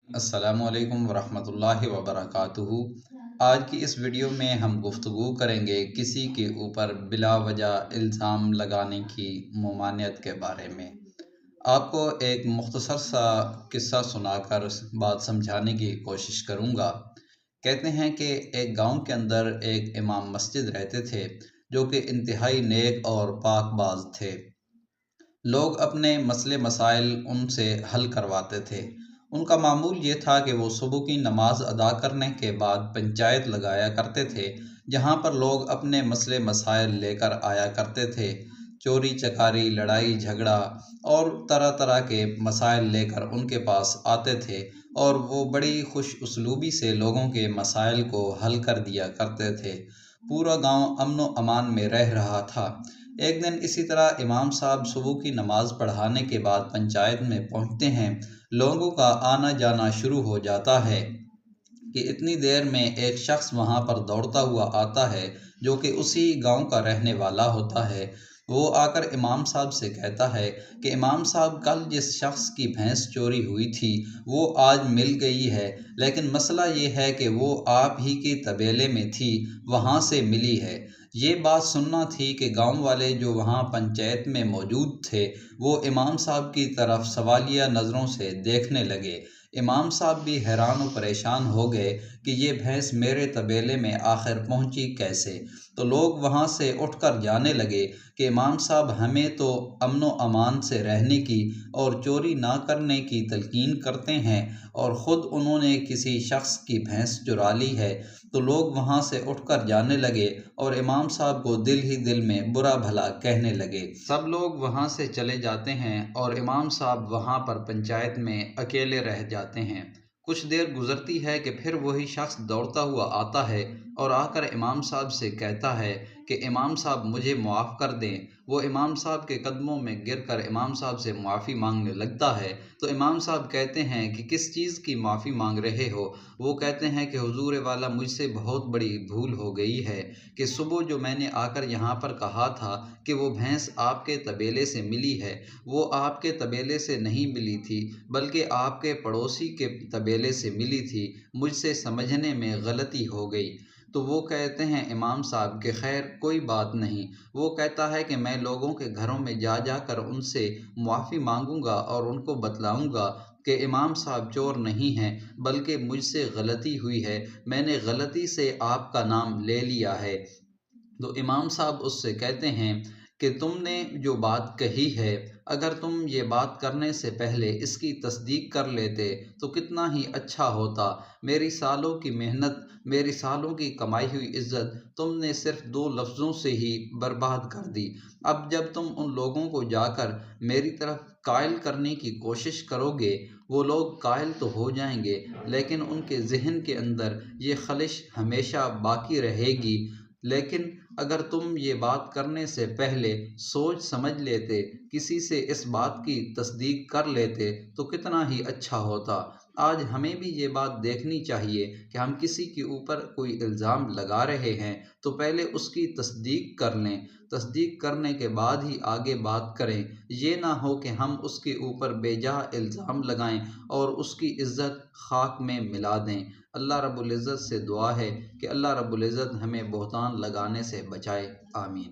السلام علیکم ورحمۃ اللہ وبرکاتہ۔ آج کی اس ویڈیو میں ہم گفتگو کریں گے کسی کے اوپر بلا وجہ الزام لگانے کی ممانعت کے بارے میں۔ آپ کو ایک مختصر سا قصہ سنا کر بات سمجھانے کی کوشش کروں گا۔ کہتے ہیں کہ ایک گاؤں کے اندر ایک امام مسجد رہتے تھے جو کہ انتہائی نیک اور پاک باز تھے۔ لوگ اپنے مسئلے مسائل ان سے حل کرواتے تھے۔ ان کا معمول یہ تھا کہ وہ صبح کی نماز ادا کرنے کے بعد پنچایت لگایا کرتے تھے، جہاں پر لوگ اپنے مسئلے مسائل لے کر آیا کرتے تھے۔ چوری چکاری، لڑائی جھگڑا اور طرح طرح کے مسائل لے کر ان کے پاس آتے تھے، اور وہ بڑی خوش اسلوبی سے لوگوں کے مسائل کو حل کر دیا کرتے تھے۔ پورا گاؤں امن و امان میں رہ رہا تھا۔ ایک دن اسی طرح امام صاحب صبح کی نماز پڑھانے کے بعد پنچایت میں پہنچتے ہیں۔ لوگوں کا آنا جانا شروع ہو جاتا ہے کہ اتنی دیر میں ایک شخص وہاں پر دوڑتا ہوا آتا ہے جو کہ اسی گاؤں کا رہنے والا ہوتا ہے۔ وہ آ کر امام صاحب سے کہتا ہے کہ امام صاحب، کل جس شخص کی بھینس چوری ہوئی تھی وہ آج مل گئی ہے، لیکن مسئلہ یہ ہے کہ وہ آپ ہی کے طبیلے میں تھی، وہاں سے ملی ہے۔ یہ بات سننا تھی کہ گاؤں والے جو وہاں پنچایت میں موجود تھے وہ امام صاحب کی طرف سوالیہ نظروں سے دیکھنے لگے۔ امام صاحب بھی حیران و پریشان ہو گئے کہ یہ بھینس میرے طبیلے میں آخر پہنچی کیسے؟ تو لوگ وہاں سے اٹھ کر جانے لگے کہ امام صاحب ہمیں تو امن و امان سے رہنے کی اور چوری نہ کرنے کی تلقین کرتے ہیں، اور خود انہوں نے کسی شخص کی بھینس چرا لی ہے۔ تو لوگ وہاں سے اٹھ کر جانے لگے اور امام صاحب کو دل ہی دل میں برا بھلا کہنے لگے۔ سب لوگ وہاں سے چلے جاتے ہیں اور امام صاحب وہاں پر پنچایت میں اکیلے رہ جاتے ہیں۔ کچھ دیر گزرتی ہے کہ پھر وہی شخص دوڑتا ہوا آتا ہے اور آ کر امام صاحب سے کہتا ہے کہ امام صاحب مجھے معاف کر دیں۔ وہ امام صاحب کے قدموں میں گر کر امام صاحب سے معافی مانگنے لگتا ہے۔ تو امام صاحب کہتے ہیں کہ کس چیز کی معافی مانگ رہے ہو؟ وہ کہتے ہیں کہ حضور والا، مجھ سے بہت بڑی بھول ہو گئی ہے کہ صبح جو میں نے آ کر یہاں پر کہا تھا کہ وہ بھینس آپ کے طبیلے سے ملی ہے، وہ آپ کے طبیلے سے نہیں ملی تھی بلکہ آپ کے پڑوسی کے طبیلے سے ملی تھی۔ مجھ سے سمجھنے میں غلطی ہو گئی۔ تو وہ کہتے ہیں امام صاحب کہ خیر کوئی بات نہیں۔ وہ کہتا ہے کہ میں لوگوں کے گھروں میں جا جا کر ان سے معافی مانگوں گا اور ان کو بتلاؤں گا کہ امام صاحب چور نہیں ہیں بلکہ مجھ سے غلطی ہوئی ہے، میں نے غلطی سے آپ کا نام لے لیا ہے۔ تو امام صاحب اس سے کہتے ہیں کہ تم نے جو بات کہی ہے، اگر تم یہ بات کرنے سے پہلے اس کی تصدیق کر لیتے تو کتنا ہی اچھا ہوتا۔ میری سالوں کی محنت، میری سالوں کی کمائی ہوئی عزت تم نے صرف 2 لفظوں سے ہی برباد کر دی۔ اب جب تم ان لوگوں کو جا کر میری طرف قائل کرنے کی کوشش کرو گے، وہ لوگ قائل تو ہو جائیں گے لیکن ان کے ذہن کے اندر یہ خلش ہمیشہ باقی رہے گی۔ لیکن اگر تم یہ بات کرنے سے پہلے سوچ سمجھ لیتے، کسی سے اس بات کی تصدیق کر لیتے تو کتنا ہی اچھا ہوتا۔ آج ہمیں بھی یہ بات دیکھنی چاہیے کہ ہم کسی کے اوپر کوئی الزام لگا رہے ہیں تو پہلے اس کی تصدیق کر لیں، تصدیق کرنے کے بعد ہی آگے بات کریں۔ یہ نہ ہو کہ ہم اس کے اوپر بے جا الزام لگائیں اور اس کی عزت خاک میں ملا دیں۔ اللہ رب العزت سے دعا ہے کہ اللہ رب العزت ہمیں بہتان لگانے سے بچائے۔ آمین۔